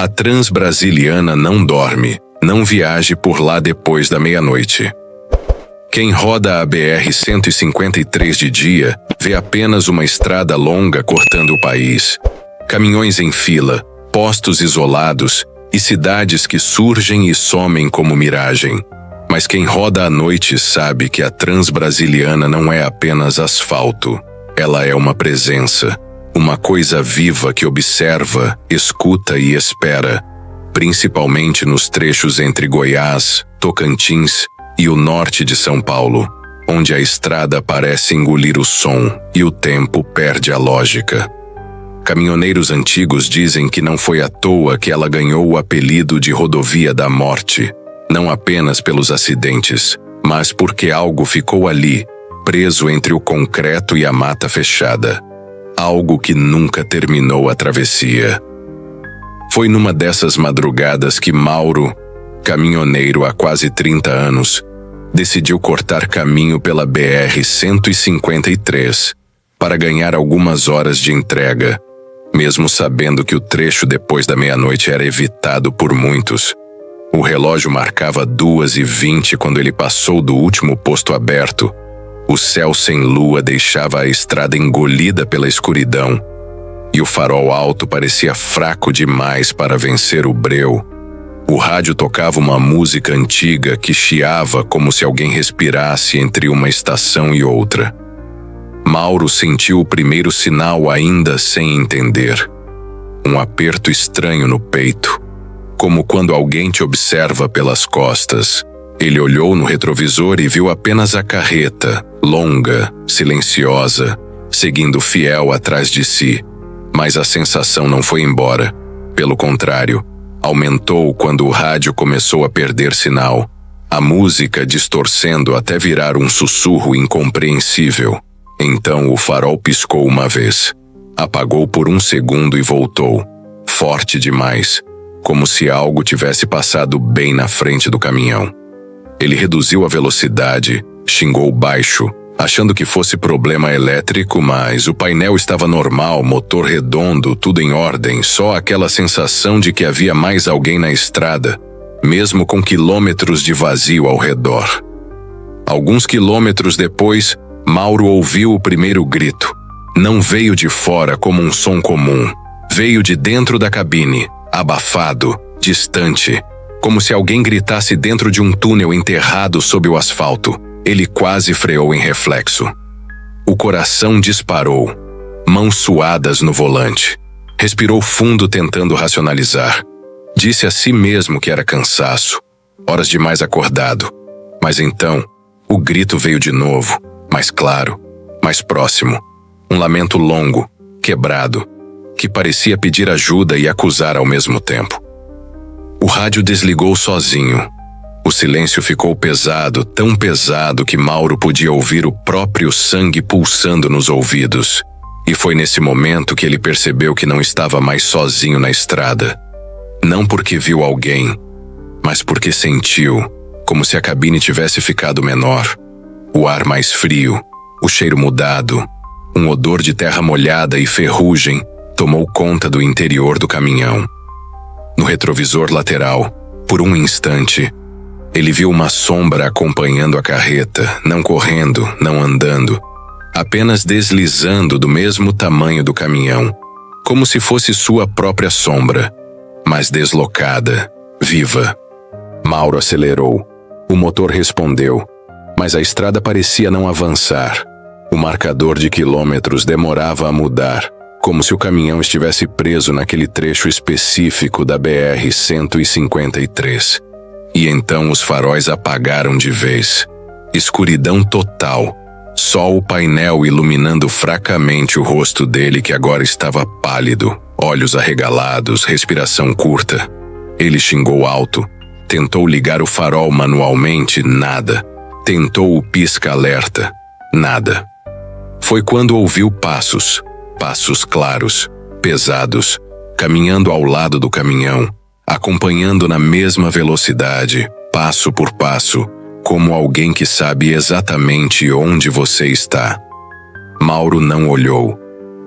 A Transbrasiliana não dorme, não viaje por lá depois da meia-noite. Quem roda a BR-153 de dia vê apenas uma estrada longa cortando o país, caminhões em fila, postos isolados e cidades que surgem e somem como miragem. Mas quem roda à noite sabe que a Transbrasiliana não é apenas asfalto. Ela é uma presença, uma coisa viva que observa, escuta e espera, principalmente nos trechos entre Goiás, Tocantins e o norte de São Paulo, onde a estrada parece engolir o som e o tempo perde a lógica. Caminhoneiros antigos dizem que não foi à toa que ela ganhou o apelido de Rodovia da Morte, não apenas pelos acidentes, mas porque algo ficou ali, preso entre o concreto e a mata fechada. Algo que nunca terminou a travessia. Foi numa dessas madrugadas que Mauro, caminhoneiro há quase 30 anos, decidiu cortar caminho pela BR-153 para ganhar algumas horas de entrega, mesmo sabendo que o trecho depois da meia-noite era evitado por muitos. O relógio marcava 2h20 quando ele passou do último posto aberto. O céu sem lua deixava a estrada engolida pela escuridão, e o farol alto parecia fraco demais para vencer o breu. O rádio tocava uma música antiga que chiava como se alguém respirasse entre uma estação e outra. Mauro sentiu o primeiro sinal ainda sem entender. Um aperto estranho no peito, como quando alguém te observa pelas costas. Ele olhou no retrovisor e viu apenas a carreta, longa, silenciosa, seguindo fiel atrás de si. Mas a sensação não foi embora. Pelo contrário, aumentou quando o rádio começou a perder sinal, a música distorcendo até virar um sussurro incompreensível. Então o farol piscou uma vez, apagou por um segundo e voltou, forte demais, como se algo tivesse passado bem na frente do caminhão. Ele reduziu a velocidade, xingou baixo, achando que fosse problema elétrico, mas o painel estava normal, motor redondo, tudo em ordem, só aquela sensação de que havia mais alguém na estrada, mesmo com quilômetros de vazio ao redor. Alguns quilômetros depois, Mauro ouviu o primeiro grito. Não veio de fora como um som comum, veio de dentro da cabine, abafado, distante, como se alguém gritasse dentro de um túnel enterrado sob o asfalto. Ele quase freou em reflexo. O coração disparou, mãos suadas no volante. Respirou fundo tentando racionalizar. Disse a si mesmo que era cansaço, horas demais acordado. Mas então, o grito veio de novo, mais claro, mais próximo. Um lamento longo, quebrado, que parecia pedir ajuda e acusar ao mesmo tempo. O rádio desligou sozinho. O silêncio ficou pesado, tão pesado que Mauro podia ouvir o próprio sangue pulsando nos ouvidos. E foi nesse momento que ele percebeu que não estava mais sozinho na estrada. Não porque viu alguém, mas porque sentiu, como se a cabine tivesse ficado menor. O ar mais frio, o cheiro mudado, um odor de terra molhada e ferrugem tomou conta do interior do caminhão. No retrovisor lateral, por um instante, ele viu uma sombra acompanhando a carreta, não correndo, não andando, apenas deslizando do mesmo tamanho do caminhão, como se fosse sua própria sombra, mas deslocada, viva. Mauro acelerou. O motor respondeu, mas a estrada parecia não avançar. O marcador de quilômetros demorava a mudar, como se o caminhão estivesse preso naquele trecho específico da BR-153. E então os faróis apagaram de vez. Escuridão total. Só o painel iluminando fracamente o rosto dele, que agora estava pálido, olhos arregalados, respiração curta. Ele xingou alto. Tentou ligar o farol manualmente, nada. Tentou o pisca-alerta, nada. Foi quando ouviu passos claros, pesados, caminhando ao lado do caminhão, acompanhando na mesma velocidade, passo por passo, como alguém que sabe exatamente onde você está. Mauro não olhou,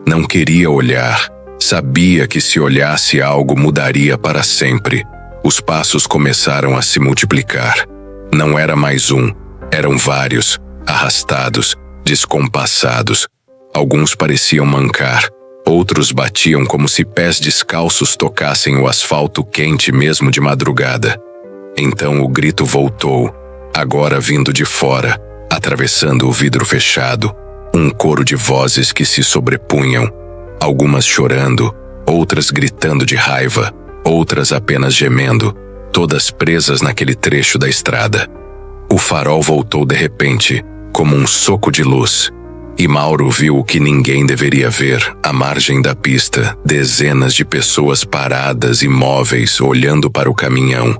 não queria olhar, Sabia que se olhasse algo mudaria para sempre. Os passos começaram a se multiplicar. Não era mais um, eram vários, arrastados, descompassados. Alguns pareciam mancar, outros batiam como se pés descalços tocassem o asfalto quente mesmo de madrugada. Então o grito voltou, agora vindo de fora, atravessando o vidro fechado, um coro de vozes que se sobrepunham, algumas chorando, outras gritando de raiva, outras apenas gemendo, todas presas naquele trecho da estrada. O farol voltou de repente, como um soco de luz, e Mauro viu o que ninguém deveria ver, à margem da pista, dezenas de pessoas paradas imóveis olhando para o caminhão.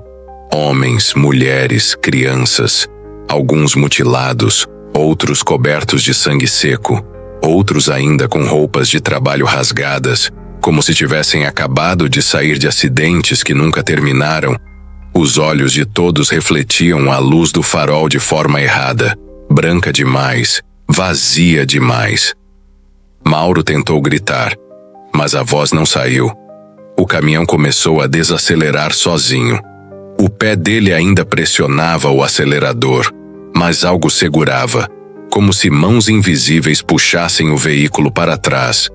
Homens, mulheres, crianças, alguns mutilados, outros cobertos de sangue seco, outros ainda com roupas de trabalho rasgadas, como se tivessem acabado de sair de acidentes que nunca terminaram. Os olhos de todos refletiam a luz do farol de forma errada, branca demais, vazia demais. Mauro tentou gritar, mas a voz não saiu. O caminhão começou a desacelerar sozinho. O pé dele ainda pressionava o acelerador, mas algo segurava, como se mãos invisíveis puxassem o veículo para trás.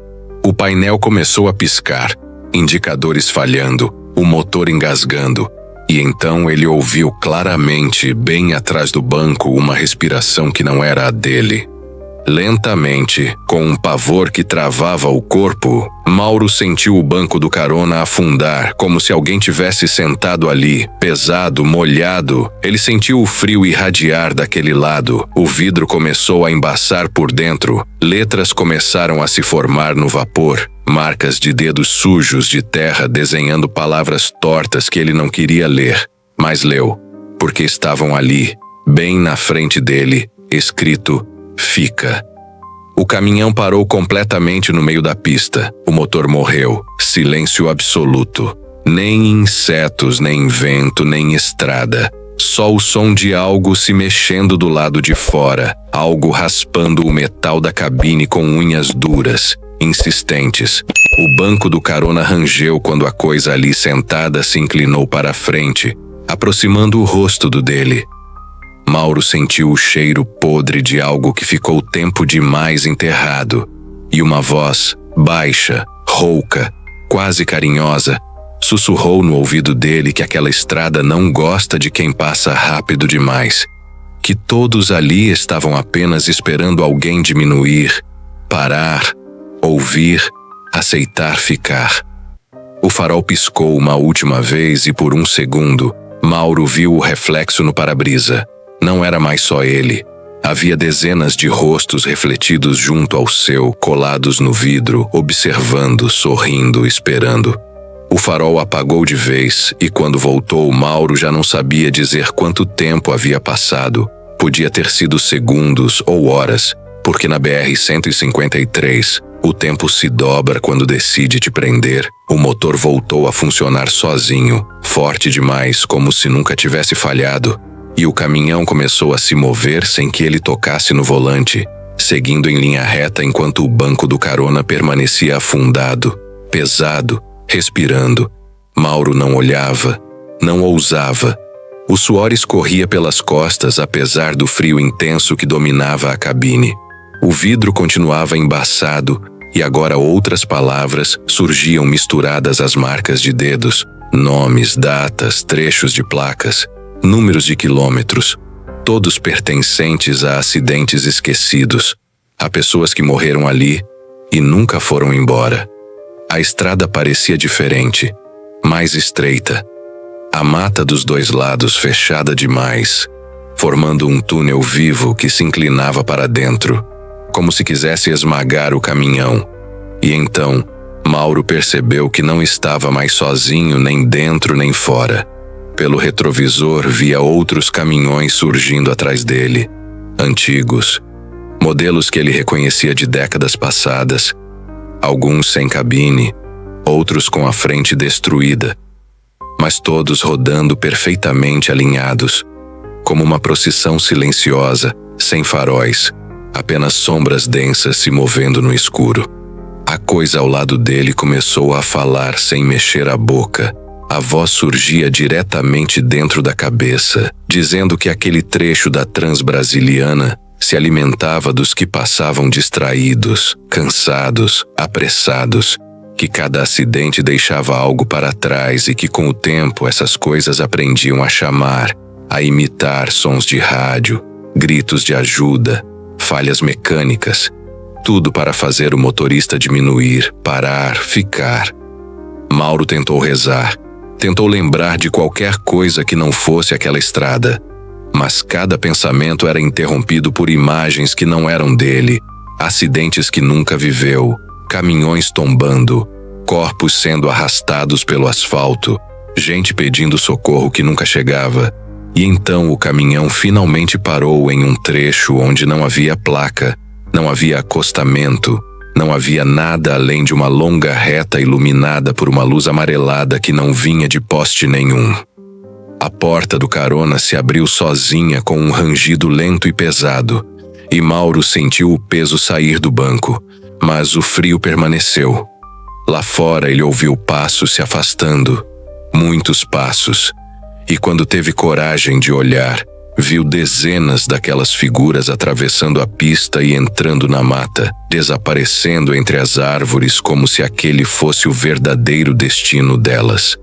O painel começou a piscar, indicadores falhando, o motor engasgando, e então ele ouviu claramente, bem atrás do banco, uma respiração que não era a dele. Lentamente, com um pavor que travava o corpo, Mauro sentiu o banco do carona afundar, como se alguém tivesse sentado ali, pesado, molhado. Ele sentiu o frio irradiar daquele lado, o vidro começou a embaçar por dentro, letras começaram a se formar no vapor, marcas de dedos sujos de terra desenhando palavras tortas que ele não queria ler, mas leu, porque estavam ali, bem na frente dele, escrito: Fica. O caminhão parou completamente no meio da pista. O motor morreu. Silêncio absoluto. Nem insetos, nem vento, nem estrada. Só o som de algo se mexendo do lado de fora. Algo raspando o metal da cabine com unhas duras, insistentes. O banco do carona rangeu quando a coisa ali sentada se inclinou para a frente, aproximando o rosto do dele. Mauro sentiu o cheiro podre de algo que ficou tempo demais enterrado, e uma voz, baixa, rouca, quase carinhosa, sussurrou no ouvido dele que aquela estrada não gosta de quem passa rápido demais, que todos ali estavam apenas esperando alguém diminuir, parar, ouvir, aceitar ficar. O farol piscou uma última vez e por um segundo, Mauro viu o reflexo no para-brisa. Não era mais só ele. Havia dezenas de rostos refletidos junto ao seu, colados no vidro, observando, sorrindo, esperando. O farol apagou de vez e quando voltou, Mauro já não sabia dizer quanto tempo havia passado. Podia ter sido segundos ou horas, porque na BR-153, o tempo se dobra quando decide te prender. O motor voltou a funcionar sozinho, forte demais, como se nunca tivesse falhado. E o caminhão começou a se mover sem que ele tocasse no volante, seguindo em linha reta enquanto o banco do carona permanecia afundado, pesado, respirando. Mauro não olhava, não ousava. O suor escorria pelas costas apesar do frio intenso que dominava a cabine. O vidro continuava embaçado e agora outras palavras surgiam misturadas às marcas de dedos, nomes, datas, trechos de placas. Números de quilômetros, todos pertencentes a acidentes esquecidos, a pessoas que morreram ali e nunca foram embora. A estrada parecia diferente, mais estreita. A mata dos dois lados fechada demais, formando um túnel vivo que se inclinava para dentro, como se quisesse esmagar o caminhão. E então, Mauro percebeu que não estava mais sozinho nem dentro nem fora. Pelo retrovisor via outros caminhões surgindo atrás dele, antigos, modelos que ele reconhecia de décadas passadas, alguns sem cabine, outros com a frente destruída, mas todos rodando perfeitamente alinhados, como uma procissão silenciosa, sem faróis, apenas sombras densas se movendo no escuro. A A coisa ao lado dele começou a falar sem mexer a boca. A voz surgia diretamente dentro da cabeça, dizendo que aquele trecho da Transbrasiliana se alimentava dos que passavam distraídos, cansados, apressados, que cada acidente deixava algo para trás e que com o tempo essas coisas aprendiam a chamar, a imitar sons de rádio, gritos de ajuda, falhas mecânicas, tudo para fazer o motorista diminuir, parar, ficar. Mauro tentou rezar, tentou lembrar de qualquer coisa que não fosse aquela estrada, mas cada pensamento era interrompido por imagens que não eram dele, acidentes que nunca viveu, caminhões tombando, corpos sendo arrastados pelo asfalto, gente pedindo socorro que nunca chegava. E então o caminhão finalmente parou em um trecho onde não havia placa, não havia acostamento, não havia nada além de uma longa reta iluminada por uma luz amarelada que não vinha de poste nenhum. A porta do carona se abriu sozinha com um rangido lento e pesado, e Mauro sentiu o peso sair do banco, mas o frio permaneceu. Lá fora ele ouviu passos se afastando, muitos passos, e quando teve coragem de olhar, viu dezenas daquelas figuras atravessando a pista e entrando na mata, desaparecendo entre as árvores como se aquele fosse o verdadeiro destino delas.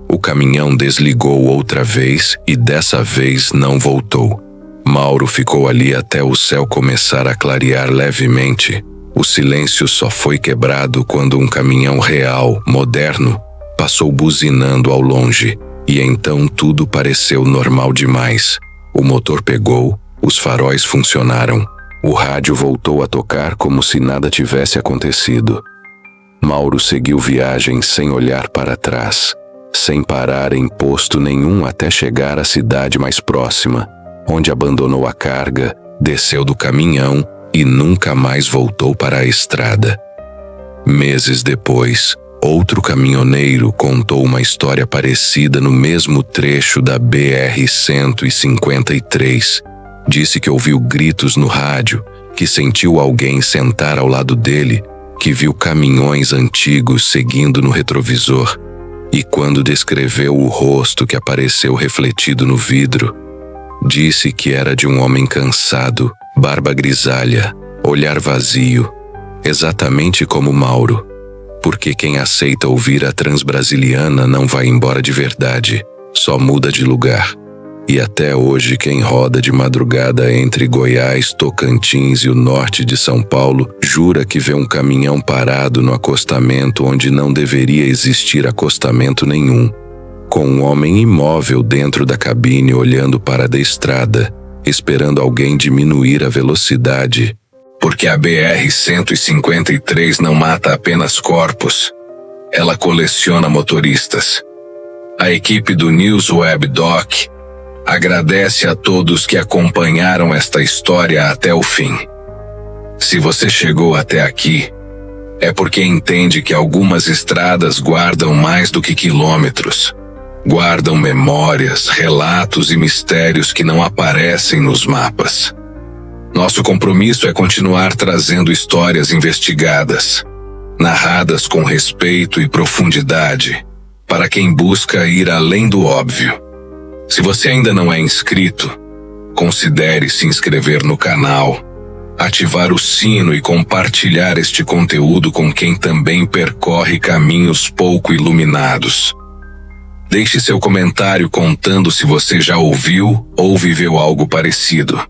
O caminhão desligou outra vez e dessa vez não voltou. Mauro ficou ali até o céu começar a clarear levemente. O silêncio só foi quebrado quando um caminhão real, moderno, passou buzinando ao longe, e então tudo pareceu normal demais. O motor pegou, os faróis funcionaram, o rádio voltou a tocar como se nada tivesse acontecido. Mauro seguiu viagem sem olhar para trás, sem parar em posto nenhum até chegar à cidade mais próxima, onde abandonou a carga, desceu do caminhão e nunca mais voltou para a estrada. Meses depois, outro caminhoneiro contou uma história parecida no mesmo trecho da BR-153. Disse que ouviu gritos no rádio, que sentiu alguém sentar ao lado dele, que viu caminhões antigos seguindo no retrovisor. E quando descreveu o rosto que apareceu refletido no vidro, disse que era de um homem cansado, barba grisalha, olhar vazio, exatamente como Mauro. Porque quem aceita ouvir a Transbrasiliana não vai embora de verdade, só muda de lugar. E até hoje quem roda de madrugada entre Goiás, Tocantins e o norte de São Paulo jura que vê um caminhão parado no acostamento onde não deveria existir acostamento nenhum, com um homem imóvel dentro da cabine olhando para a estrada, esperando alguém diminuir a velocidade. Porque a BR-153 não mata apenas corpos, ela coleciona motoristas. A equipe do News Web Doc agradece a todos que acompanharam esta história até o fim. Se você chegou até aqui, é porque entende que algumas estradas guardam mais do que quilômetros. Guardam memórias, relatos e mistérios que não aparecem nos mapas. Nosso compromisso é continuar trazendo histórias investigadas, narradas com respeito e profundidade, para quem busca ir além do óbvio. Se você ainda não é inscrito, considere se inscrever no canal, ativar o sino e compartilhar este conteúdo com quem também percorre caminhos pouco iluminados. Deixe seu comentário contando se você já ouviu ou viveu algo parecido,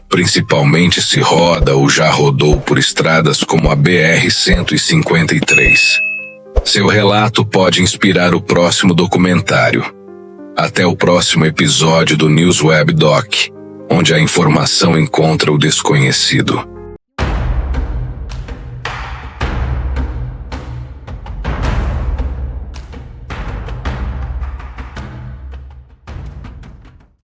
principalmente se roda ou já rodou por estradas como a BR-153. Seu relato pode inspirar o próximo documentário. Até o próximo episódio do News Web Doc, onde a informação encontra o desconhecido.